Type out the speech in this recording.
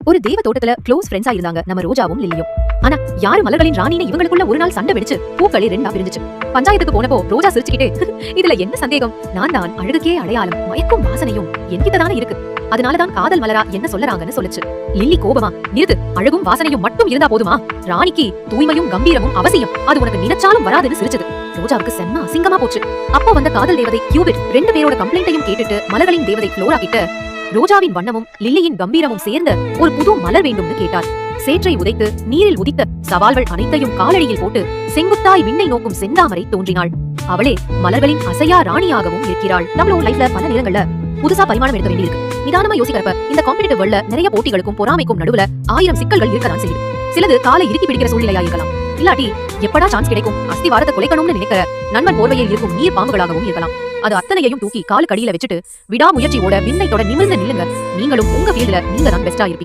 ஒரு தேவ தோட்டத்துல க்ளோஸ் ஃப்ரெண்ட்ஸா இருந்தாங்க நம்ம ரோஜாவும் லில்லியும். ஆனா யாரு மலர்களின் ராணின்னு இவங்களுக்குள்ள ஒரு நாள் சண்டை வெடிச்சு பூக்களே ரெண்டா பிரிஞ்சுச்சு. பஞ்சாயத்துக்கு போனப்போ ரோஜா சிரிச்சுக்கிட்டே இதுல என்ன சந்தேகம், நான் தான் அழகுக்கே அடையாளம் மயக்கும் வாசனையும் என்கிட்டதானே இருக்கு, அதனாலதான் காதல் மலரா என்ன சொல்லறாங்கன்னு சொல்லுச்சு. லில்லி கோபமா, நிறுத்து, அழகும் வாசனையும் மட்டும் இருந்தா போதுமா, ராணிக்கு தூய்மையும் கம்பீரமும் அவசியம், அது உனக்கு நினைச்சாலும் வராதுன்னு சிரிச்சது. ரோஜாவுக்கு செம்ம அசிங்கமா போச்சு. அப்போ வந்த காதல் தேவதை கியூபிட் ரெண்டு பேரோட கம்ப்ளைண்ட்டையும் கேட்டுட்டு மலர்களின் தேவதை ஃப்ளோரா கிட்ட ரோஜாவின் வண்ணமும் லில்லியின் கம்பீரமும் சேர்ந்த ஒரு புது மலர் வேண்டும்னு கேட்டார். சேற்றை உதைத்து நீரில் உதித்த சவால்கள் அனைத்தையும் காலடியில் போட்டு செங்குத்தாய் விண்ணை நோக்கும் செந்தாமரை தோன்றினாள். அவளே மலர்களின் அசையா ராணியாகவும் இருக்கிறாள். நம்மளோட லைஃப்ல பல நேரங்கள்ல புதுசா பரிமாணம் எடுக்க வேண்டியிருக்கு. நிதானமா யோசிக்கிறப்ப இந்த காம்படிட்டிவ் வேர்ல்ட்ல நிறைய போட்டிகளுக்கும் பொறாமைக்கும் நடுவுல 1000 சிக்கல்கள் இருக்கதான் செய்யுது. சிலது காலை இறுக்கி பிடிக்கிற சூழ்நிலையா இருக்கலாம், இல்லாட்டி எப்படா சான்ஸ் கிடைக்கும் அஸ்திவாரத்தை குலைக்கணும்னு நினைக்கிற நண்பன் போர்வையில் இருக்கும் நீர் பாம்புகளாகவும் இருக்கலாம். அது அத்தனையையும் தூக்கி காலு கடியில வச்சுட்டு விடாமுயற்சியோட விண்ணை தொட நிமிர்ந்து நில்லுங்க. நீங்களும் உங்க ஃபீல்ட்ல நீங்க தான் பெஸ்டா இருப்பீங்க.